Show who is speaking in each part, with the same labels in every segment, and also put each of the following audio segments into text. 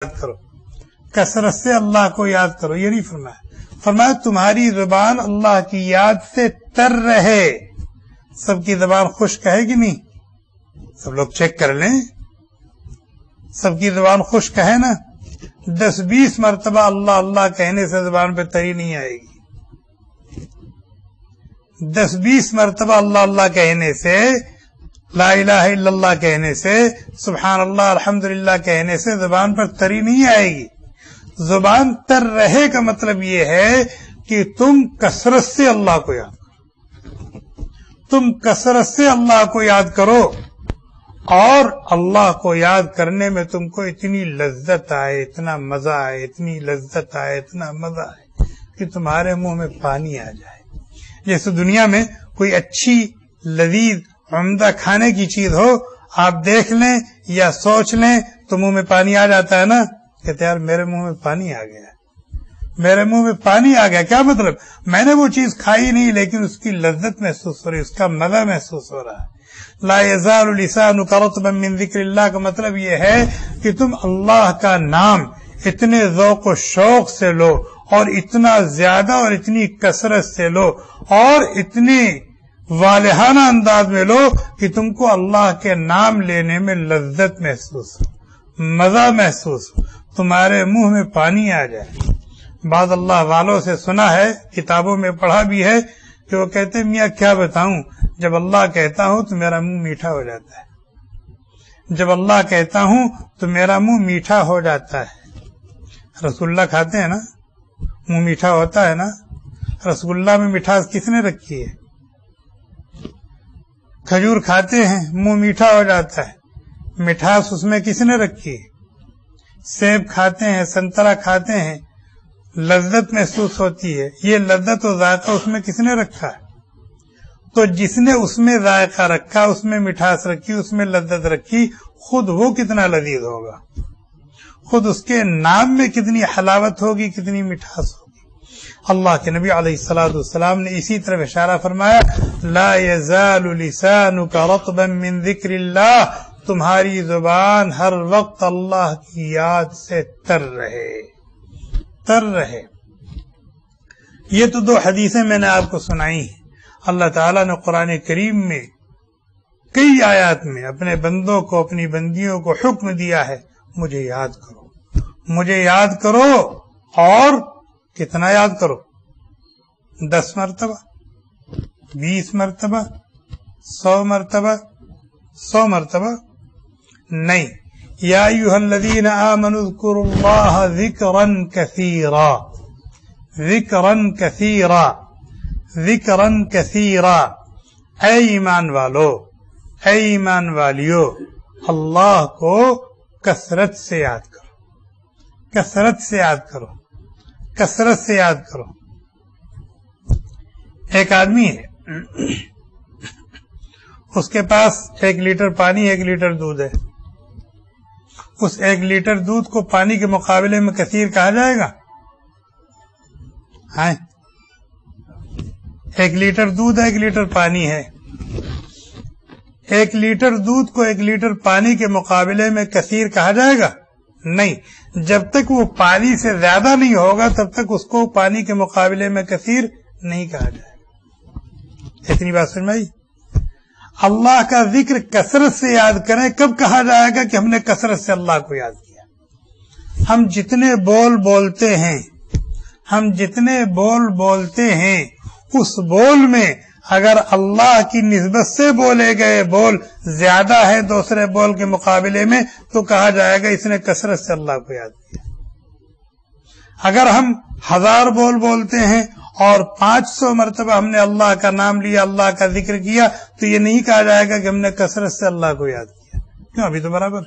Speaker 1: یاد کرو، کثرت سے اللہ کو یاد کرو، یہ نہیں فرمایا. فرمایا تمہاری زبان اللہ کی یاد سے تر رہے. سب کی زبان خشک ہے کہ نہیں؟ سب لوگ چیک کر لیں، سب کی زبان خشک ہے نا؟ 10-20 مرتبہ اللہ اللہ کہنے سے زبان پہ تری نہیں آئے گی. 10-20 مرتبہ اللہ اللہ کہنے سے، لا الہ الا اللہ کہنے سے، سبحان اللہ الحمدللہ کہنے سے زبان پر تری نہیں آئے گی. زبان تر رہے کا مطلب یہ ہے کہ تم کثرت سے اللہ کو یاد کرو، تم کثرت سے اللہ کو یاد کرو، اور اللہ کو یاد کرنے میں تم کو اتنی لذت آئے، اتنا مزہ آئے، اتنی لذت آئے، اتنا مزہ آئے کہ تمہارے منہ میں پانی آ جائے. جیسے دنیا میں کوئی اچھی لذیذ عمدہ کھانے کی چیز ہو، آپ دیکھ لیں یا سوچ لیں تو منہ میں پانی آ جاتا ہے نا. کہتے یار میرے منہ میں پانی آ گیا، میرے منہ میں پانی آ گیا. کیا مطلب؟ میں نے وہ چیز کھائی نہیں لیکن اس کی لذت محسوس ہو رہی، اس کا مزہ محسوس ہو رہا ہے. لا یزال لسانک رطبا من ذکر اللہ کا مطلب یہ ہے کہ تم اللہ کا نام اتنے ذوق و شوق سے لو، اور اتنا زیادہ اور اتنی کثرت سے لو، اور اتنی والہانہ انداز میں لو کہ تم کو اللہ کے نام لینے میں لذت محسوس ہو، مزہ محسوس ہو، تمہارے منہ میں پانی آ جائے. بعض اللہ والوں سے سنا ہے، کتابوں میں پڑھا بھی ہے کہ وہ کہتے میاں کیا بتاؤں، جب اللہ کہتا ہوں تو میرا منہ میٹھا ہو جاتا ہے، جب اللہ کہتا ہوں تو میرا منہ میٹھا ہو جاتا ہے. رسول اللہ کھاتے ہیں نا، منہ میٹھا ہوتا ہے نا. رسگلہ میں مٹھاس کس نے رکھی ہے؟ کھجور کھاتے ہیں، منہ میٹھا ہو جاتا ہے، مٹھاس اس میں کس نے رکھی ہے؟ سیب کھاتے ہیں، سنترا کھاتے ہیں، لذت محسوس ہوتی ہے. یہ لذت و ذائقہ اس میں کس نے رکھا ہے؟ تو جس نے اس میں ذائقہ رکھا، اس میں مٹھاس رکھی، اس میں لذت رکھی، خود وہ کتنا لذیذ ہوگا، خود اس کے نام میں کتنی حلاوت ہوگی، کتنی مٹھاس ہوگی. اللہ کے نبی علیہ الصلوۃ والسلام نے اسی طرح اشارہ فرمایا، لا یزال لسانک رطبا من ذکر اللہ، تمہاری زبان ہر وقت اللہ کی یاد سے تر رہے، تر رہے. یہ تو 2 حدیثیں میں نے آپ کو سنائی ہیں. اللہ تعالیٰ نے قرآن کریم میں کئی آیات میں اپنے بندوں کو، اپنی بندیوں کو حکم دیا ہے، مجھے یاد کرو، مجھے یاد کرو. اور کتنا یاد کرو؟ 10 مرتبہ، 20 مرتبہ، 100 مرتبہ، 100 مرتبہ نہیں. یا ایھا الذین آمنوا اذکروا اللہ ذکرا کثیرا، ذکرا کثیرا، ذکرا کثیرا. اے ایمان والو، اے ایمان والیو، اللہ کو کثرت سے یاد کرو، کثرت سے یاد کرو، کثرت سے یاد کرو. ایک آدمی ہے، اس کے پاس 1 لیٹر پانی، 1 لیٹر دودھ ہے. اس 1 لیٹر دودھ کو پانی کے مقابلے میں کثیر کہا جائے گا؟ ہاں، 1 لیٹر دودھ 1 لیٹر پانی ہے. 1 لیٹر دودھ کو 1 لیٹر پانی کے مقابلے میں کثیر کہا جائے گا؟ نہیں. جب تک وہ پانی سے زیادہ نہیں ہوگا تب تک اس کو پانی کے مقابلے میں کثیر نہیں کہا جائے گا. اتنی بات سمجھ میں آئی؟ اللہ کا ذکر کثرت سے یاد کریں. کب کہا جائے گا کہ ہم نے کثرت سے اللہ کو یاد کیا؟ ہم جتنے بول بولتے ہیں، ہم جتنے بول بولتے ہیں، اس بول میں اگر اللہ کی نسبت سے بولے گئے بول زیادہ ہے دوسرے بول کے مقابلے میں تو کہا جائے گا اس نے کثرت سے اللہ کو یاد کیا. اگر ہم 1000 بول بولتے ہیں اور 500 مرتبہ ہم نے اللہ کا نام لیا، اللہ کا ذکر کیا، تو یہ نہیں کہا جائے گا کہ ہم نے کثرت سے اللہ کو یاد کیا. کیوں؟ ابھی تو برابر.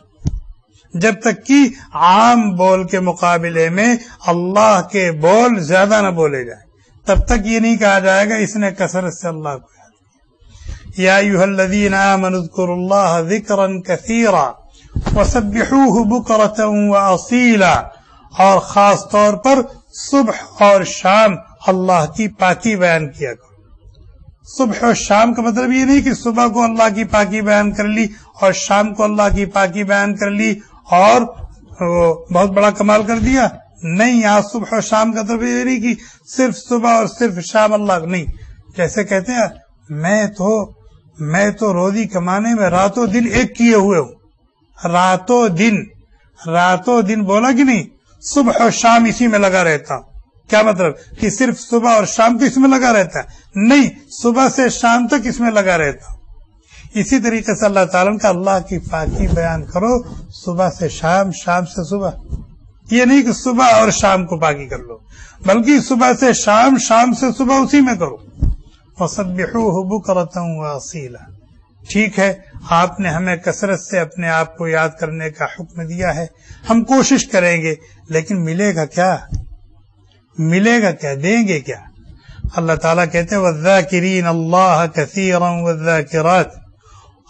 Speaker 1: جب تک کہ عام بول کے مقابلے میں اللہ کے بول زیادہ نہ بولے جائیں تب تک یہ نہیں کہا جائے گا اس نے کثرت سے اللہ کو یاد کیا. یا ایھا الذین آمنوا اذکروا اللہ ذکرا کثیرا وسبحوہ بکرۃ واصیلا. اور خاص طور پر صبح اور شام اللہ کی پاکی بیان کیا کرو. صبح اور شام کا مطلب یہ نہیں کہ صبح کو اللہ کی پاکی بیان کر لی اور شام کو اللہ کی پاکی بیان کر لی اور وہ بہت بڑا کمال کر دیا؟ نہیں، یہاں صبح اور شام کا طرف یہ نہیں کہ صرف صبح اور صرف شام اللہ نہیں. جیسے کہتے ہیں میں تو روزی کمانے میں راتوں دن ایک کیے ہوئے ہوں. راتوں دن بولا کہ نہیں، صبح اور شام اسی میں لگا رہتا ہوں. کیا مطلب کہ صرف صبح اور شام کو اس میں لگا رہتا ہے؟ نہیں، صبح سے شام تک اس میں لگا رہتا ہوں. اسی طریقے سے اللہ تعالیٰ کا اللہ کی پاکی بیان کرو صبح سے شام، شام سے صبح. یہ نہیں کہ صبح اور شام کو پاکی کر لو، بلکہ صبح سے شام، شام سے صبح اسی میں کرو. وَسَبِّحُوهُ بُكْرَةً وَأَصِيلًا. ٹھیک ہے، آپ نے ہمیں کثرت سے اپنے آپ کو یاد کرنے کا حکم دیا ہے، ہم کوشش کریں گے، لیکن ملے گا کیا؟ دیں گے کیا؟ اللہ تعالیٰ کہتے ہیں وَالذَّاكِرِينَ اللَّهَ كَثِيرًا وَالذَّاكِرَاتِ.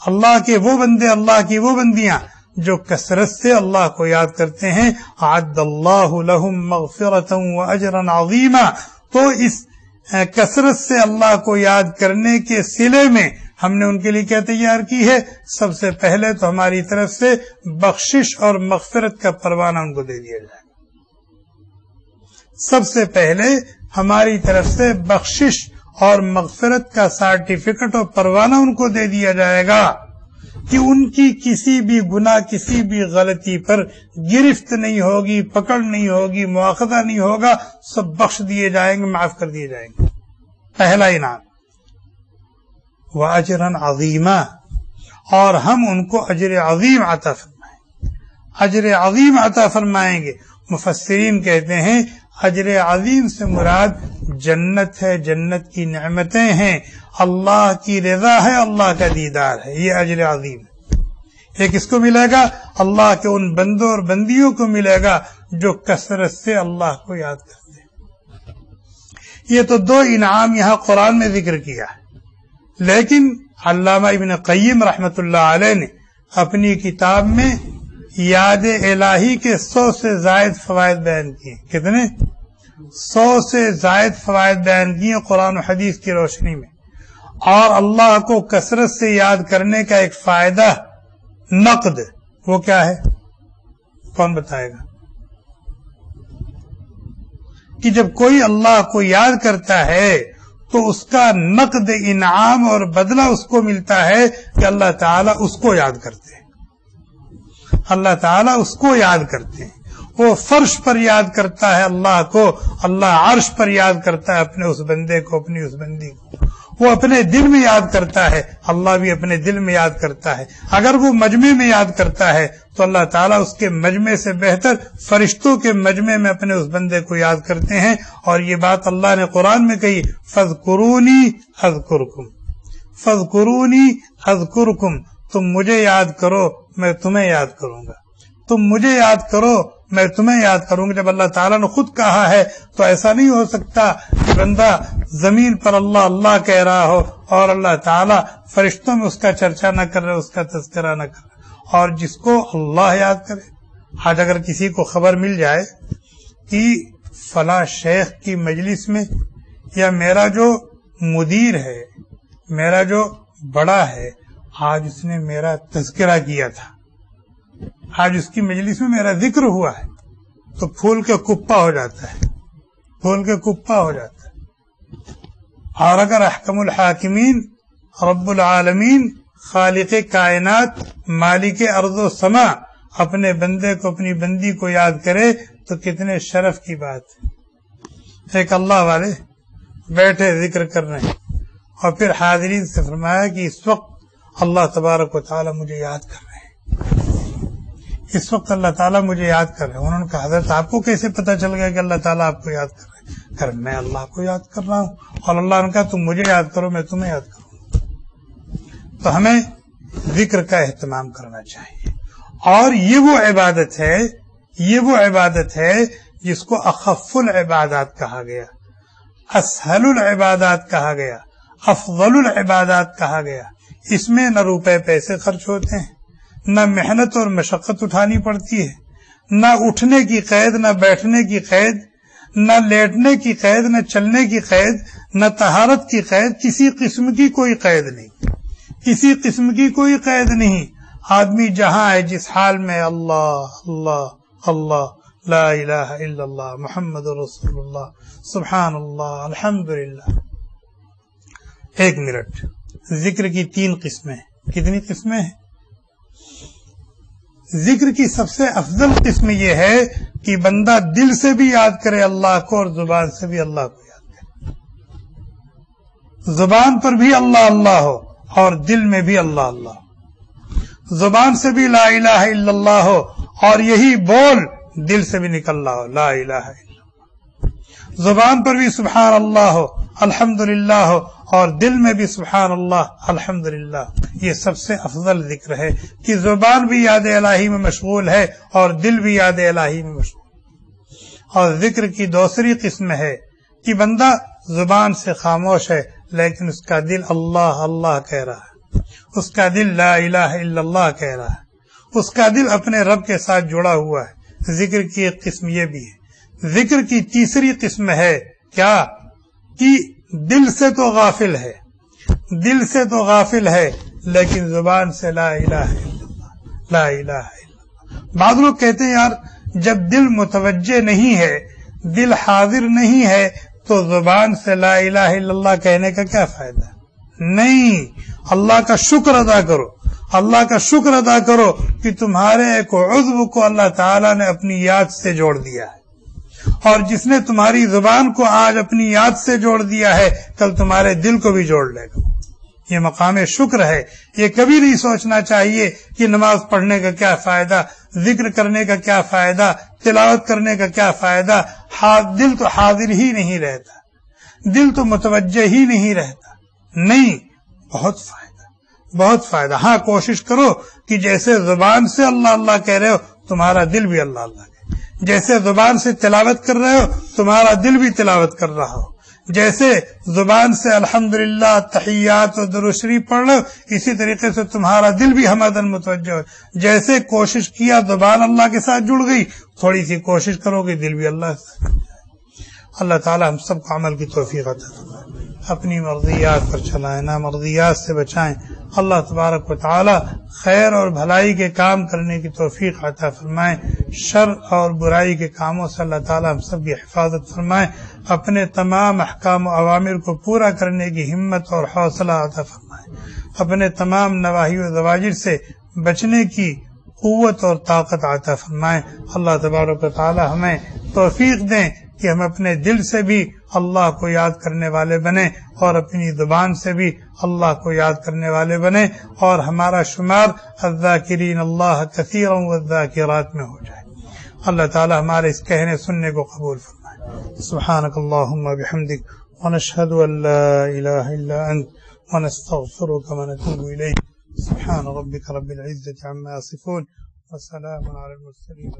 Speaker 1: اللہ کے وہ بندے، اللہ کی وہ بندیاں جو کثرت سے اللہ کو یاد کرتے ہیں، اعد اللہ لہم مغفرۃ واجرا عظیما. تو اس کثرت سے اللہ کو یاد کرنے کے صلے میں ہم نے ان کے لیے کیا تیار کی ہے؟ سب سے پہلے تو ہماری طرف سے بخشش اور مغفرت کا پروانہ ان کو دے دیا جائے. سب سے پہلے ہماری طرف سے بخشش اور مغفرت کا سرٹیفکیٹ اور پروانہ ان کو دے دیا جائے گا کہ ان کی کسی بھی گناہ، کسی بھی غلطی پر گرفت نہیں ہوگی، پکڑ نہیں ہوگی، مواخذہ نہیں ہوگا، سب بخش دیے جائیں گے، معاف کر دیے جائیں گے. پہلا انعام. وَأَجْرًا عَظِيمًا. اور ہم ان کو اجر عظیم عطا فرمائیں گے، اجر عظیم عطا فرمائیں گے. مفسرین کہتے ہیں اجر عظیم سے مراد جنت ہے، جنت کی نعمتیں ہیں، اللہ کی رضا ہے، اللہ کا دیدار ہے. یہ اجر عظیم ہے. یہ کس کو ملے گا؟ اللہ کے ان بندوں اور بندیوں کو ملے گا جو کثرت سے اللہ کو یاد کرتے ہیں. یہ تو دو انعام یہاں قرآن میں ذکر کیا ہے، لیکن علامہ ابن قیم رحمت اللہ علیہ نے اپنی کتاب میں یاد الہی کے 100 سے زائد فوائد بیان کیے. کتنے؟ 100 سے زائد فوائد بیان کیے قرآن و حدیث کی روشنی میں. اور اللہ کو کثرت سے یاد کرنے کا ایک فائدہ نقد، وہ کیا ہے؟ کون بتائے گا؟ کہ جب کوئی اللہ کو یاد کرتا ہے تو اس کا نقد، انعام اور بدلہ اس کو ملتا ہے کہ اللہ تعالیٰ اس کو یاد کرتے ہیں. اللہ تعالیٰ اس کو یاد کرتے ہیں. وہ فرش پر یاد کرتا ہے اللہ کو، اللہ عرش پر یاد کرتا ہے اپنے اس بندے کو، اپنی اس بندی کو. وہ اپنے دل میں یاد کرتا ہے، اللہ بھی اپنے دل میں یاد کرتا ہے. اگر وہ مجمع میں یاد کرتا ہے تو اللہ تعالیٰ اس کے مجمع سے بہتر فرشتوں کے مجمع میں اپنے اس بندے کو یاد کرتے ہیں. اور یہ بات اللہ نے قرآن میں کہی، فَاذْكُرُونِي أَذْكُرْكُمْ، فَاذْكُرُونِي أَذْكُرْكُمْ. تم مجھے یاد کرو، میں تمہیں یاد کروں گا. تم مجھے یاد کرو، میں تمہیں یاد کروں گا. جب اللہ تعالیٰ نے خود کہا ہے تو ایسا نہیں ہو سکتا کہ بندہ زمین پر اللہ اللہ کہہ رہا ہو اور اللہ تعالیٰ فرشتوں میں اس کا چرچا نہ کر رہے، اس کا تذکرہ نہ کر رہے. اور جس کو اللہ یاد کرے. آج اگر کسی کو خبر مل جائے کہ فلاں شیخ کی مجلس میں، یا میرا جو مدیر ہے، میرا جو بڑا ہے، آج اس نے میرا تذکرہ کیا تھا، آج اس کی مجلس میں میرا ذکر ہوا ہے، تو پھول کے کپا ہو جاتا ہے، پھول کے کپا ہو جاتا ہے. اور اگر احکم الحاکمین رب العالمین خالق کائنات مالک ارض و سما اپنے بندے کو، اپنی بندی کو یاد کرے تو کتنے شرف کی بات ہے. ایک اللہ والے بیٹھے ذکر کر رہے ہیں اور پھر حاضرین سے فرمایا کہ اس وقت اللہ تبارک و تعالیٰ مجھے یاد کر رہے ہیں، اس وقت اللہ تعالیٰ مجھے یاد کر رہے ہیں. انہوں نے کہا حضرت آپ کو کیسے پتا چل گیا کہ اللہ تعالیٰ آپ کو یاد کر رہے ہیں؟ کہ میں اللہ کو یاد کر رہا ہوں. اور اللہ نے کہا تم مجھے یاد کرو، میں تمہیں یاد کروں. تو ہمیں ذکر کا اہتمام کرنا چاہیے. اور یہ وہ عبادت ہے، یہ وہ عبادت ہے جس کو اخف العبادات کہا گیا، اسہل العبادات کہا گیا، افضل العبادات کہا گیا. اس میں نہ روپے پیسے خرچ ہوتے ہیں، نہ محنت اور مشقت اٹھانی پڑتی ہے، نہ اٹھنے کی قید، نہ بیٹھنے کی قید، نہ لیٹنے کی قید، نہ چلنے کی قید، نہ طہارت کی قید. کسی قسم کی کوئی قید نہیں، کسی قسم کی کوئی قید نہیں. آدمی جہاں ہے، جس حال میں اللہ اللہ اللہ لا الہ الا اللہ محمد رسول اللہ سبحان اللہ الحمدللہ. 1 منٹ. ذکر کی 3 قسمیں. کتنی قسمیں ہیں؟ ذکر کی سب سے افضل قسم یہ ہے کہ بندہ دل سے بھی یاد کرے اللہ کو اور زبان سے بھی اللہ کو یاد کرے. زبان پر بھی اللہ اللہ ہو اور دل میں بھی اللہ اللہ ہو. زبان سے بھی لا الہ الا اللہ ہو اور یہی بول دل سے بھی نکل رہا ہو لا الہ الا اللہ. زبان پر بھی سبحان اللہ ہو الحمدللہ ہو اور دل میں بھی سبحان اللہ الحمدللہ. یہ سب سے افضل ذکر ہے کہ زبان بھی یاد الہی میں مشغول ہے اور دل بھی یاد الہی میں مشغول. اور ذکر کی دوسری قسم ہے کہ بندہ زبان سے خاموش ہے لیکن اس کا دل اللہ اللہ کہہ رہا ہے. اس کا دل لا الہ الا اللہ کہہ رہا ہے. اس کا دل اپنے رب کے ساتھ جڑا ہوا ہے. ذکر کی ایک قسم یہ بھی ہے. ذکر کی تیسری قسم ہے کیا کہ دل سے تو غافل ہے لیکن زبان سے لا الہ الا اللہ لا الہ الا اللہ. بعض لوگ کہتے ہیں یار جب دل متوجہ نہیں ہے دل حاضر نہیں ہے تو زبان سے لا الہ الا اللہ کہنے کا کیا فائدہ؟ نہیں. اللہ کا شکر ادا کرو کہ تمہارے ایک عضو کو اللہ تعالیٰ نے اپنی یاد سے جوڑ دیا ہے اور جس نے تمہاری زبان کو آج اپنی یاد سے جوڑ دیا ہے کل تمہارے دل کو بھی جوڑ لے گا. یہ مقام شکر ہے. یہ کبھی نہیں سوچنا چاہیے کہ نماز پڑھنے کا کیا فائدہ، ذکر کرنے کا کیا فائدہ، تلاوت کرنے کا کیا فائدہ. دل تو حاضر ہی نہیں رہتا، دل تو متوجہ ہی نہیں رہتا. نہیں، بہت فائدہ. ہاں کوشش کرو کہ جیسے زبان سے اللہ اللہ کہہ رہے ہو تمہارا دل بھی اللہ اللہ کہے. جیسے زبان سے تلاوت کر رہے ہو تمہارا دل بھی تلاوت کر رہا ہو. جیسے زبان سے الحمدللہ تحیات و درود شریف پڑھ رہے ہو اسی طریقے سے تمہارا دل بھی حمدن متوجہ ہو. جیسے کوشش کیا زبان اللہ کے ساتھ جڑ گئی، تھوڑی سی کوشش کرو کہ دل بھی اللہ سے جڑ جائے. اللہ تعالی ہم سب کو عمل کی توفیق عطا فرمائے. اپنی مرضیات پر چلائیں، نامرضیات سے بچائیں. اللہ تبارک و تعالی خیر اور بھلائی کے کام کرنے کی توفیق عطا فرمائیں. شر اور برائی کے کاموں سے اللہ تعالی ہم سب کی حفاظت فرمائیں. اپنے تمام احکام و اوامر کو پورا کرنے کی ہمت اور حوصلہ عطا فرمائیں. اپنے تمام نواہی و زواجر سے بچنے کی قوت اور طاقت عطا فرمائیں. اللہ تبارک و تعالی ہمیں توفیق دیں کہ ہم اپنے دل سے بھی اللہ کو یاد کرنے والے بنیں اور اپنی زبان سے بھی اللہ کو یاد کرنے والے بنیں اور ہمارا شمار الذاکرین اللہ کثیرا والذاکرات میں ہو جائے. اللہ تعالی ہمارے اس کہنے سننے کو قبول فرمائے. سبحانک اللہم بحمدک ونشہد ان لا الہ الا انت ونستغفرک ونتوب الیک. سبحان ربک رب العزة عما یصفون وسلام علی المرسلین.